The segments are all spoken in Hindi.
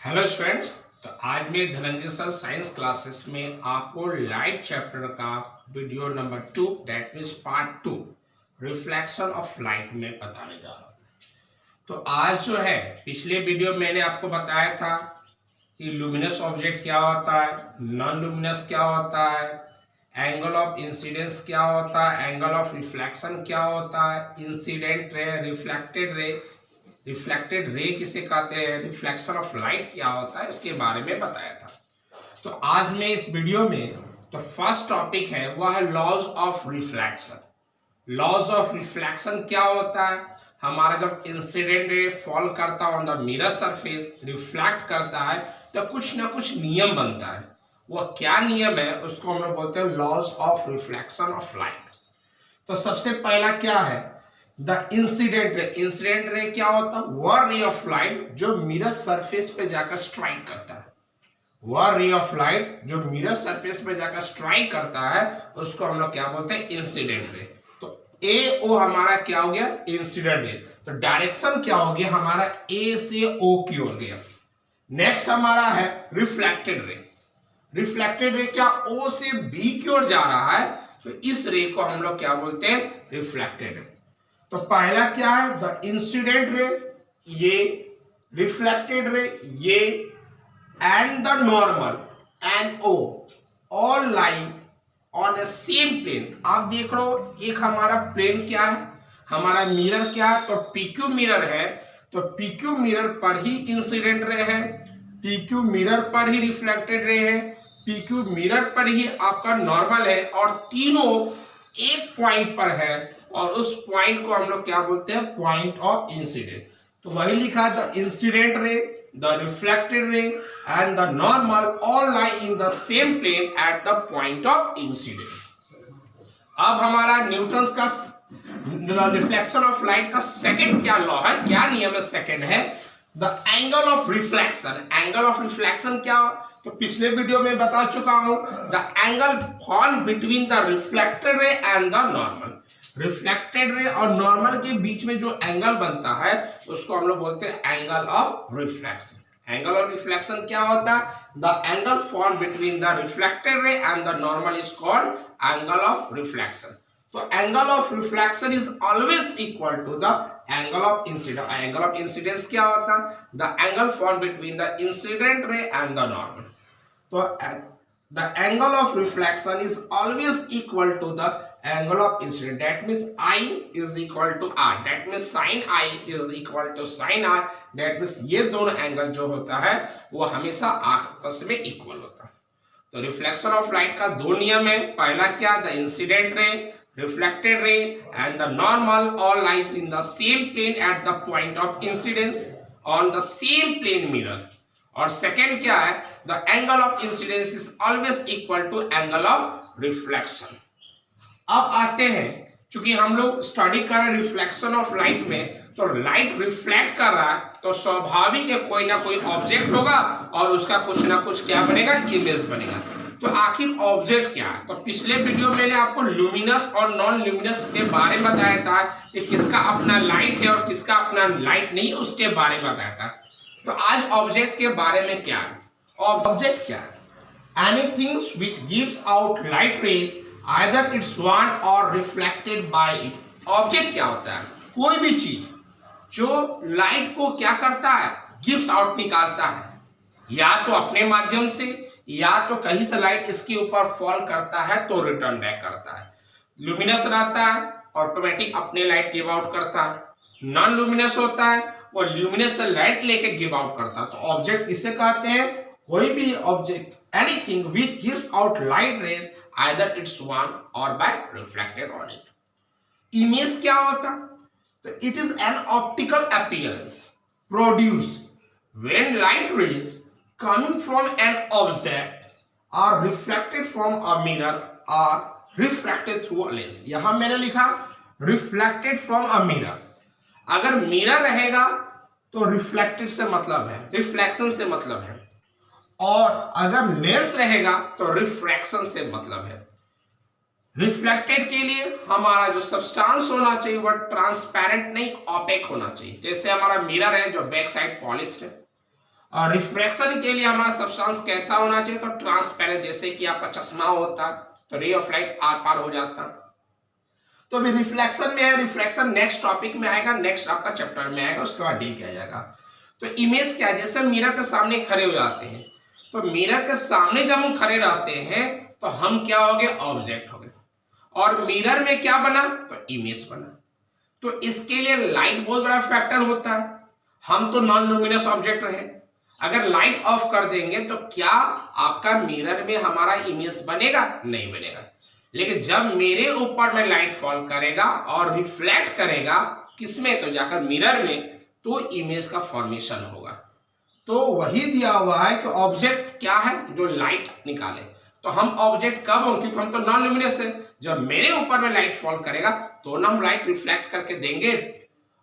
Hello students. तो आज मैं धनंजय सर साइंस क्लासेस में आपको लाइट चैप्टर का video number 2 that means part 2 reflection of light में बताने जा रहा हूँ। तो आज जो है पिछले वीडियो मैंने आपको बताया था कि लुमिनस ऑब्जेक्ट क्या होता है, नॉन लुमिनस क्या होता है, एंगल ऑफ इंसिडेंस क्या होता है, एंगल ऑफ रिफ्लेक्शन क्या होता है, इंसिडेंट रे, रिफ्लेक्टेड रे किसे कहते हैं, रिफ्लेक्शन ऑफ लाइट क्या होता है, इसके बारे में बताया था। तो आज मैं इस वीडियो में तो फर्स्ट टॉपिक है वह है laws of reflection. Laws of reflection क्या होता है? हमारा जब इंसिडेंट रे फॉल करता है on the mirror surface, reflect करता है तो कुछ ना कुछ नियम बनता है। वह क्या नियम है उसको हम लोग बोलते हैं laws of reflection of light. तो सबसे पहला क्या है, द इंसिडेंट रे। इंसिडेंट रे क्या होता है? वह रे ऑफ लाइट जो मिरर सरफेस पे जाकर स्ट्राइक करता है। वह रे ऑफ लाइट जो मिरर सरफेस पे जाकर स्ट्राइक करता है उसको हम लोग क्या बोलते हैं? Incident ray. तो ए ओ हमारा क्या हो गया? Incident ray. तो डायरेक्शन क्या हो गया हमारा? ए से ओ की ओर गया। नेक्स्ट हमारा है रिफ्लेक्टेड रे। रिफ्लेक्टेड रे क्या? ओ से बी की ओर जा रहा है, तो इस रे को हम लोग क्या बोलते हैं? Reflected ray. तो पहला क्या है? द इंसिडेंट रे, ये रिफ्लेक्टेड रे, ये एंड द नॉर्मल एंड ओ all lie on a same plane. आप देख लो एक हमारा प्लेन क्या है, हमारा मिरर क्या है? तो पीक्यू मिरर है, तो पीक्यू मिरर पर ही इंसिडेंट रे है, पीक्यू मिरर पर ही रिफ्लेक्टेड रे है, पीक्यू मिरर पर ही आपका नॉर्मल है, और तीनों एक पॉइंट पर है, और उस पॉइंट को हम लोग क्या बोलते हैं? Point of incident. तो वही लिखा the incident ray, the reflected ray and the normal all lie in the same plane at the point of incident. अब हमारा न्यूटन्स का रिफ्लेक्शन ऑफ लाइट का सेकंड क्या लॉ है, क्या नियम है? सेकंड है the angle of reflection. Angle of reflection क्या? तो पिछले वीडियो में बता चुका हूं, the angle form between the reflected ray and the normal. Reflected ray और नॉर्मल के बीच में जो एंगल बनता है उसको हम लोग बोलते हैं angle of reflection. Angle of reflection क्या होता है? The angle form between the reflected ray and the normal is called angle of reflection. तो angle of reflection is always equal to the angle of incidence. Angle of incidence क्या होता है? The angle form between the incident ray and the normal. तो the angle of reflection is always equal to the angle of incident. That means I is equal to R. That means sin I is equal to sin R. That means ये दोनों एंगल जो होता है वो हमेशा आपस में इक्वल होता है। तो रिफ्लेक्शन ऑफ लाइट का दो नियम है। पहला क्या? The incident ray, reflected ray and the normal all lies in the same plane at the point of incidence on the same plane mirror. और सेकेंड क्या है? The angle of incidence is always equal to angle of reflection. अब आते हैं, चूंकि हम लोग स्टडी कर रहे हैं रिफ्लेक्शन ऑफ लाइट में, तो लाइट रिफ्लेक्ट कर रहा है तो स्वाभाविक है कोई ना कोई ऑब्जेक्ट होगा और उसका कुछ ना कुछ क्या बनेगा? इमेज बनेगा। तो आखिर ऑब्जेक्ट क्या है? तो पिछले वीडियो में मैंने आपको लुमिनस और नॉन लुमिनस के बारे में बताया था कि किसका अपना लाइट है और किसका अपना लाइट नहीं, उसके बारे में बताया था। तो आज ऑब्जेक्ट के बारे में क्या है? ऑब्जेक्ट क्या है? Anything which gives out light rays either its own और रिफ्लेक्टेड बाय इट। ऑब्जेक्ट क्या होता है? कोई भी चीज जो लाइट को क्या करता है? गिव्स आउट, निकालता है, या तो अपने माध्यम से या तो कहीं से लाइट इसके ऊपर फॉल करता है तो रिटर्न बैक करता है। लुमिनस रहता है ऑटोमेटिक अपने लाइट गिव आउट करता है। नॉन लुमिनस होता है वो ल्यूमिनस से लाइट लेके गिव आउट करता है। तो ऑब्जेक्ट इसे कहते हैं कोई भी object, anything which gives out light rays either its own और by reflected on it. Image क्या होता? तो it is an optical appearance produced when light rays coming from an object are reflected from a mirror और रिफ्लेक्टेड थ्रू अ लेंस। यहां मैंने लिखा रिफ्लेक्टेड फ्रॉम अ मिरर। अगर मिरर रहेगा तो रिफ्लेक्टेड से मतलब है, रिफ्लेक्शन से मतलब है, और अगर लेंस रहेगा तो रिफ्रैक्शन से मतलब है। रिफ्लेक्टेड के लिए हमारा जो सब्सटेंस होना चाहिए वह ट्रांसपेरेंट नहीं, ऑपेक होना चाहिए। जैसे हमारा मिरर है जो बैक साइड पॉलिश्ड है, और रिफ्रैक्शन के लिए हमारा सब्सटेंस कैसा होना चाहिए, तो ट्रांसपेरेंट, जैसे कि आपका चश्मा होता तो रे ऑफ लाइट आर पार हो जाता। तो अभी रिफ्लेक्शन में है, रिफ्रैक्शन नेक्स्ट टॉपिक में आएगा, नेक्स्ट आपका चैप्टर में आएगा, उसके बाद डील किया जाएगा। तो इमेज क्या है, जैसे मिरर के सामने खड़े हो जाते हैं, तो मिरर के सामने जब हम खड़े रहते हैं तो हम क्या हो गए, ऑब्जेक्ट हो गए, और मिरर में क्या बना, तो इमेज बना। तो इसके लिए लाइट बहुत बड़ा फैक्टर होता है। हम तो नॉन लुमिनस ऑब्जेक्ट रहे, अगर लाइट ऑफ कर देंगे तो क्या आपका मिरर में हमारा इमेज बनेगा, नहीं बनेगा। लेकिन जब मेरे ऊपर में लाइट फॉल करेगा और रिफ्लेक्ट करेगा किसमें, तो जाकर मिरर में, तो इमेज का फॉर्मेशन होगा। तो वही दिया हुआ है कि ऑब्जेक्ट क्या है, जो लाइट निकाले। तो हम ऑब्जेक्ट कब होंगे, क्योंकि हम तो नॉन लुमिनस है, जब मेरे ऊपर में लाइट फॉल करेगा तो ना हम लाइट रिफ्लेक्ट करके देंगे।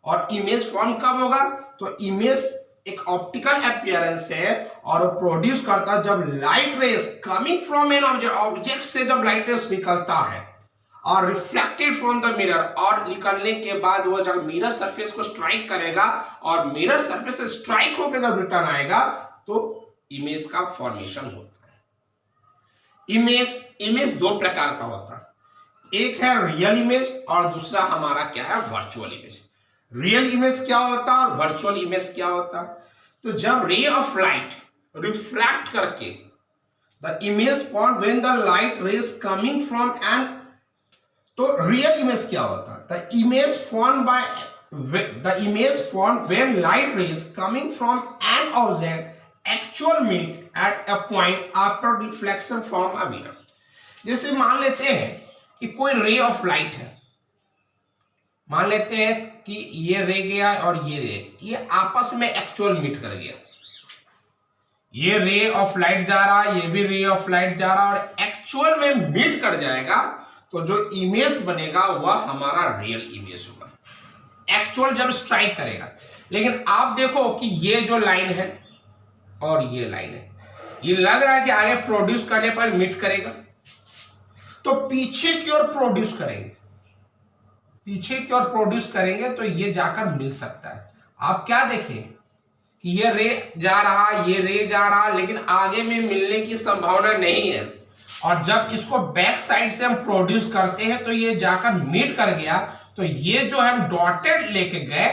और इमेज फॉर्म कब होगा, तो इमेज एक ऑप्टिकल अपीयरेंस है और प्रोड्यूस करता है जब light rays coming from an object, object से जब लाइट रेस निकलता है और रिफ्लेक्टेड फ्रॉम द मिरर, और निकलने के बाद वो जब मिरर सरफेस को स्ट्राइक करेगा और मिरर सरफेस से स्ट्राइक होकर जब रिटर्न आएगा तो इमेज का फॉर्मेशन होता है। इमेज दो प्रकार का होता है, एक है रियल इमेज और दूसरा हमारा क्या है, वर्चुअल इमेज। रियल इमेज क्या होता है और वर्चुअल इमेज क्या होता है, तो जब रे ऑफ लाइट रिफ्लेक्ट करके the image form when the light rays coming from an, तो रियल इमेज क्या होता है, the image form when light rays coming from an object actual meet at a point after reflection from a mirror. जैसे मान लेते हैं कि कोई रे ऑफ लाइट है, मान लेते हैं कि ये रे गया और ये आपस में एक्चुअल मीट कर गया, ये रे ऑफ लाइट जा रहा है, ये भी रे ऑफ लाइट जा रहा है और एक्चुअल में मीट कर जाएगा, तो जो इमेज बनेगा वह हमारा रियल इमेज होगा, एक्चुअल जब स्ट्राइक करेगा। लेकिन आप देखो कि ये जो लाइन है और ये लाइन है, ये लग रहा है कि आगे प्रोड्यूस करने पर मीट करेगा, तो पीछे की ओर प्रोड्यूस करेंगे, पीछे की ओर प्रोड्यूस करेंगे तो ये जाकर मिल सकता है। आप क्या देखें कि ये रे जा रहा, ये रे जा रहा, लेकिन आगे में मिलने की संभावना नहीं है। और जब इसको बैक साइड से हम प्रोड्यूस करते हैं तो ये जाकर मीट कर गया, तो ये जो हम डॉटेड लेके गए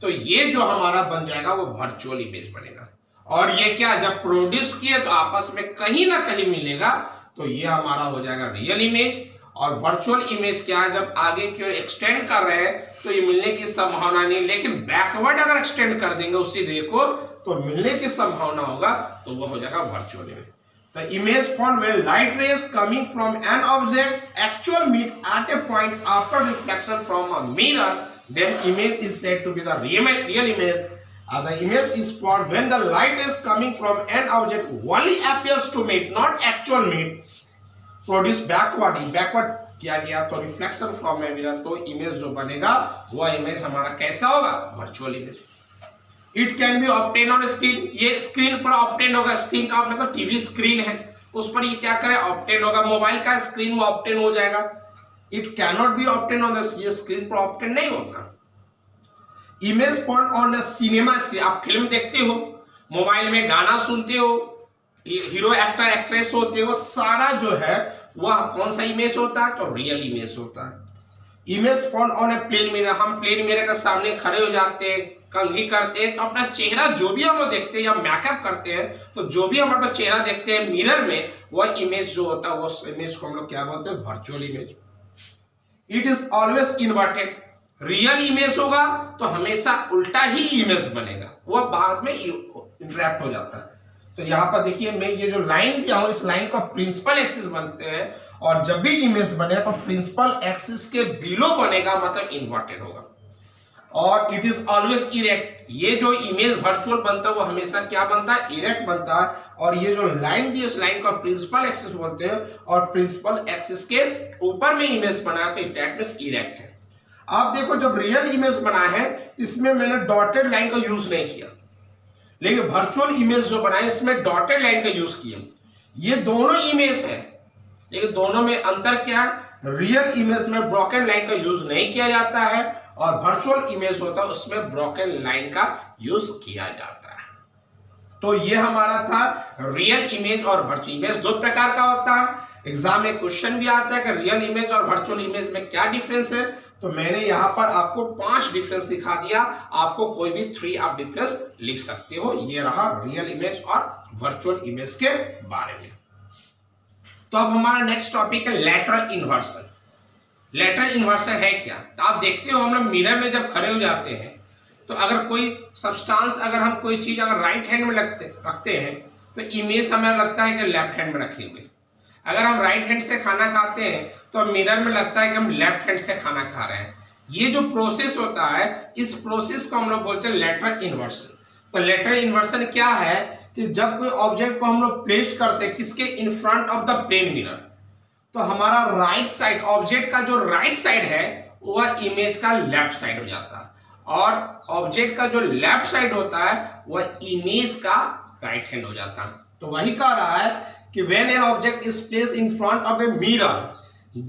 तो ये जो हमारा बन जाएगा वो वर्चुअल इमेज बनेगा। और ये क्या, जब प्रोड्यूस किए तो आपस में कहीं ना कहीं मिलेगा, तो ये हमारा हो जाएगा रियल इमेज। और वर्चुअल इमेज क्या है, जब आगे की ओर एक्सटेंड कर रहे हैं तो ये मिलने की संभावना नहीं, लेकिन बैकवर्ड अगर एक्सटेंड कर देंगे उसी रे को तो मिलने की संभावना होगा, तो वो हो जाएगा virtual image. The image formed when light rays coming from an object actual meet at a point after reflection from a mirror, then image is said to be the real image. The image is formed when the light is coming from an object only appears to meet, not actual meet. Produce backward किया गया तो रिफ्लेक्शन फ्रॉम ए मिरर, तो इमेज जो बनेगा वह इमेज हमारा कैसा होगा, virtual image. It can be obtain on screen, ये स्क्रीन पर ऑब्टेन होगा, स्क्रीन का मतलब टीवी स्क्रीन है उस पर ये क्या करे, ऑब्टेन होगा, मोबाइल का स्क्रीन में ऑब्टेन हो जाएगा। It can not be obtain on the, ये स्क्रीन पर ऑब्टेन नहीं होता। Image found on a cinema screen, आप फिल्म देखते हो, मोबाइल में गाना सुनते हो, हीरो एक्टर एक्ट्रेस होते हो, वो सारा जो है वह कौन सा इमेज होता है, तो रियल इमेज होता है। Image found on a plane mirror, हम प्लेन मिरर के सामने खड़े हो जाते हैं, कंघी करते हैं, तो अपना चेहरा जो भी हम लोग देखते हैं या मेकअप करते हैं, तो जो भी हम अपना चेहरा देखते हैं मिरर में, वह इमेज जो होता है वो इमेज को हम लोग क्या बोलते हैं, virtual image. It is always inverted, real image होगा तो हमेशा उल्टा ही इमेज बनेगा, वह बाद में इंटरैक्ट हो जाता है। तो यहाँ पर देखिए मैं ये जो लाइन दिया हूं, इस लाइन को प्रिंसिपल एक्सिस बनते हैं, और जब भी इमेज बने तो प्रिंसिपल एक्सिस के बिलो बनेगा, मतलब इन्वर्टेड होगा। और इट इज ऑलवेज इरेक्ट, ये जो इमेज वर्चुअल बनता है वो हमेशा क्या बनता है, इरेक्ट बनता है। और ये जो लाइन दी, उस लाइन को प्रिंसिपल एक्सिस बोलते हैं, और प्रिंसिपल एक्सिस के ऊपर में इमेज बना तो दैट मींस इरेक्ट है। आप देखो जब रियल इमेज बना है इसमें मैंने डॉटेड लाइन का यूज नहीं किया, लेकिन वर्चुअल इमेज जो बनाए इसमें डॉटेड लाइन का यूज किया। ये दोनों इमेज है, लेकिन दोनों में अंतर क्या है, रियल इमेज में ब्रोकन लाइन का यूज नहीं किया जाता है, और वर्चुअल इमेज होता है उसमें ब्रोकन लाइन का यूज किया जाता है। तो ये हमारा था रियल इमेज और वर्चुअल इमेज। दो प्रकार का होता है। एग्जाम में क्वेश्चन भी आता है कि रियल इमेज और वर्चुअल इमेज में क्या डिफरेंस है। तो मैंने यहां पर आपको 5 डिफरेंस दिखा दिया, आपको कोई भी 3 आप डिफरेंस लिख सकते हो। ये रहा रियल इमेज और वर्चुअल इमेज के बारे में। तो अब हमारा नेक्स्ट टॉपिक है लैटरल इन्वर्सन। लैटरल इन्वर्सन है क्या? तो आप देखते हो हम लोग मिरर में जब खड़े हो जाते हैं तो अगर कोई सब्सटेंस, अगर हम कोई चीज अगर राइट हैंड में रखते हैं तो इमेज हमें लगता है कि लेफ्ट हैंड में रखे हुए। अगर हम राइट हैंड से खाना खाते हैं तो मिरर में लगता है कि हम लेफ्ट हैंड से खाना खा रहे हैं। ये जो प्रोसेस होता है, इस प्रोसेस को हम लोग बोलते हैं लैटरल इन्वर्सन। तो लैटरल इन्वर्सन क्या है कि जब कोई ऑब्जेक्ट को हम लोग प्लेस करते हैं किसके in front of the plane mirror, तो हमारा राइट साइड, ऑब्जेक्ट का जो राइट साइड है वह इमेज का लेफ्ट साइड हो जाता है, और ऑब्जेक्ट का जो लेफ्ट साइड होता है वह इमेज का राइट हैंड हो जाता है। तो वही कह रहा है कि when an object is placed in front of a mirror,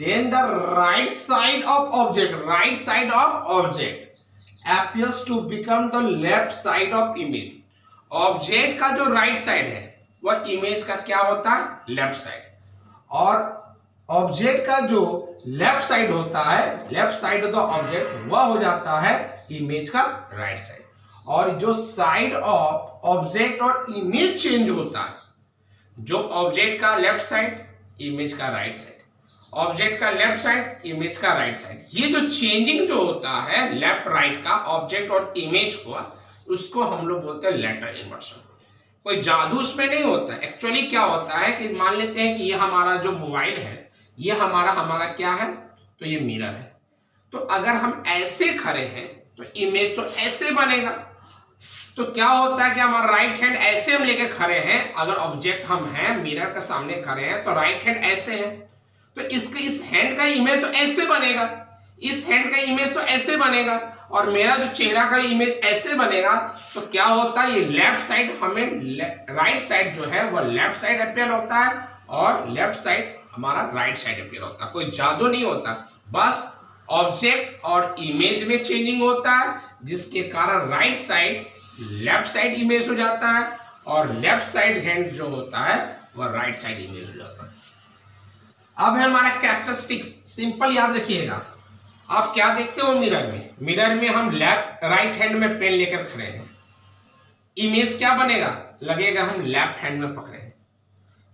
then the right side of object appears to become the left side of image. Object का जो राइट साइड है वह इमेज का क्या होता है? Left side. और ऑब्जेक्ट का जो लेफ्ट साइड होता है, left side of the object, वह हो जाता है इमेज का राइट साइड। और जो साइड ऑफ ऑब्जेक्ट और इमेज चेंज होता है, जो ऑब्जेक्ट का लेफ्ट साइड, इमेज का राइट साइड, ऑब्जेक्ट का लेफ्ट साइड, इमेज का राइट साइड, ये जो चेंजिंग जो होता है लेफ्ट राइट का ऑब्जेक्ट और इमेज को, उसको हम लोग बोलते हैं लैटरल इन्वर्सन। कोई जादू उसमें नहीं होता। एक्चुअली क्या होता है कि मान लेते हैं कि ये हमारा जो मोबाइल है, ये हमारा क्या है, तो ये मिरर है। तो अगर हम ऐसे खड़े हैं तो इमेज तो ऐसे बनेगा। तो क्या होता है कि हमारा राइट हैंड ऐसे हम लेके खड़े हैं, अगर ऑब्जेक्ट हम हैं मिरर के सामने खड़े हैं तो राइट हैंड ऐसे है, तो इस हैंड का इमेज तो ऐसे बनेगा, इस हैंड का इमेज तो ऐसे बनेगा, और मेरा जो चेहरा का इमेज ऐसे बनेगा। तो क्या होता है, ये लेफ्ट साइड हमें राइट साइड जो है वह लेफ्ट साइड अपेयर होता है, और लेफ्ट साइड हमारा राइट साइड अपेयर होता है। कोई जादू नहीं होता, बस ऑब्जेक्ट और इमेज में चेंजिंग होता है, जिसके कारण right side left side image हो जाता है, और लेफ्ट साइड हैंड जो होता है वह राइट साइड इमेज हो जाता है। अब है हमारा कैरेक्टरिस्टिक्स। सिंपल याद रखिएगा। आप क्या देखते हो मिरर में? मिरर में हम लेफ्ट राइट हैंड में पेन लेकर खड़े हैं, इमेज क्या बनेगा? लगेगा हम लेफ्ट हैंड में पकड़े हैं।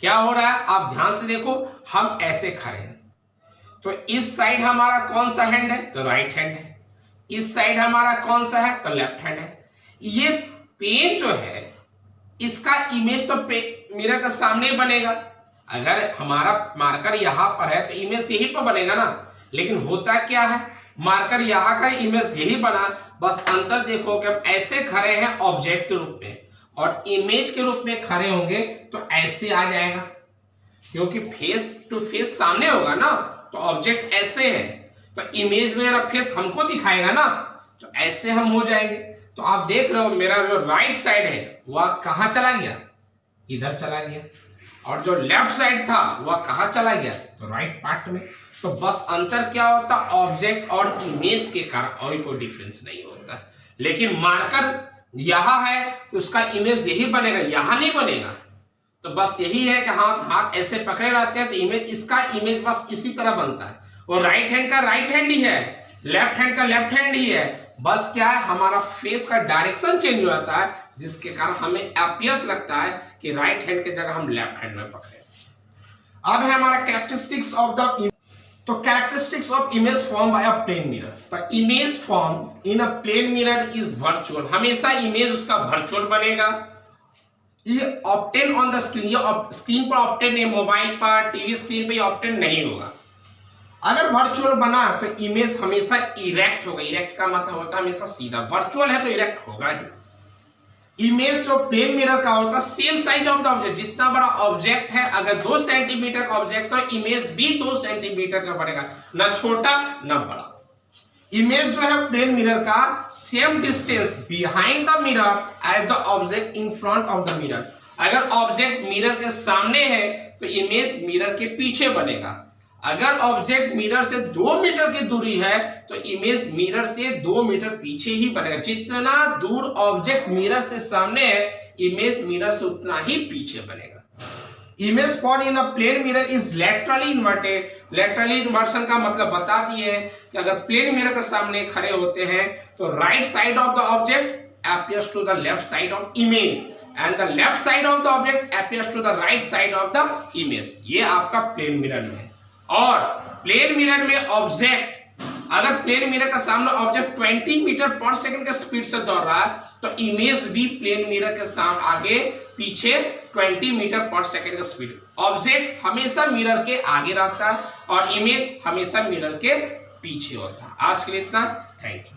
क्या हो रहा है आप ध्यान से देखो, हम ऐसे खड़े हैं तो इस साइड हमारा कौन सा हैंड है? तो राइट हैंड है। इस साइड हमारा कौन सा है? तो लेफ्ट हैंड है। ये पेन जो है इसका इमेज तो मिरर के सामने बनेगा। अगर हमारा मार्कर यहां पर है तो इमेज यही पर बनेगा ना। लेकिन होता क्या है, मार्कर यहां का इमेज यही बना, बस अंतर देखो कि हम ऐसे खड़े हैं ऑब्जेक्ट के रूप में, और इमेज के रूप में खड़े होंगे तो ऐसे आ जाएगा, क्योंकि फेस टू फेस सामने होगा ना। तो ऑब्जेक्ट ऐसे है तो इमेज में मेरा फेस हमको दिखाएगा ना, तो ऐसे हम हो जाएंगे। तो आप देख रहे हो मेरा जो राइट साइड है वह कहां चला गया? इधर चला गया। और जो लेफ्ट साइड था वह कहां चला गया? तो राइट पार्ट में। तो बस अंतर क्या होता? ऑब्जेक्ट और इमेज के कारण, और कोई डिफरेंस नहीं होता। लेकिन मार्कर यहां है तो उसका इमेज यही बनेगा, यहां नहीं बनेगा। तो बस यही है कि हाँ, हाथ ऐसे पकड़े रहते हैं तो इमेज, इसका इमेज बस इसी तरह बनता है। और राइट हैंड का राइट हैंड ही है, लेफ्ट हैंड का लेफ्ट हैंड ही है। बस क्या है, हमारा फेस का डायरेक्शन चेंज हो जाता है, जिसके कारण हमें अपीयर्स लगता है कि राइट हैंड की जगह हम लेफ्ट हैंड में पकड़े। अब है हमारा कैरेक्टरिस्टिक्स ऑफ द, तो characteristics of image form by a plane mirror. तो image form in a plane mirror is virtual. हमेशा इमेज उसका वर्चुअल बनेगा। ये ऑब्टेन ऑन द स्क्रीन, ये स्क्रीन पर ऑब्टेन नहीं, मोबाइल पर, टीवी स्क्रीन पे ये ऑब्टेन नहीं होगा। अगर वर्चुअल बना तो इमेज हमेशा इरेक्ट होगा। इरेक्ट का मतलब होता है हमेशा सीधा, वर्चुअल है तो इरेक्ट होगा ही। इमेज जो प्लेन मिरर का होता है same size of the object. जितना बड़ा ऑब्जेक्ट है, अगर 2 सेंटीमीटर का ऑब्जेक्ट तो इमेज भी 2 सेंटीमीटर का बनेगा, ना छोटा ना बड़ा। इमेज जो है प्लेन मिरर का same distance behind the mirror as the object in front of the mirror. अगर ऑब्जेक्ट मिरर के सामने है तो इमेज मिरर के पीछे बनेगा। अगर ऑब्जेक्ट मिरर से 2 मीटर की दूरी है तो इमेज मिरर से 2 मीटर पीछे ही बनेगा। जितना दूर ऑब्जेक्ट मिरर से सामने है, इमेज मिरर से उतना ही पीछे बनेगा। Image found in a plane mirror is laterally inverted. Laterally inversion का मतलब बता दिए हैं कि अगर प्लेन मिरर के सामने खड़े होते हैं तो right side of the object appears to the left side of image and the left side of the object appears to the right side of the image। ये आपका प्लेन मिरर में है। और प्लेन मिरर में ऑब्जेक्ट, अगर प्लेन मिरर का सामने ऑब्जेक्ट 20 मीटर पर सेकंड के स्पीड से दौड़ रहा है तो इमेज भी प्लेन मिरर के सामने आगे पीछे 20 मीटर पर सेकंड का स्पीड। ऑब्जेक्ट हमेशा मिरर के आगे रहता है और इमेज हमेशा मिरर के पीछे होता है। आज के लिए इतना, थैंक यू।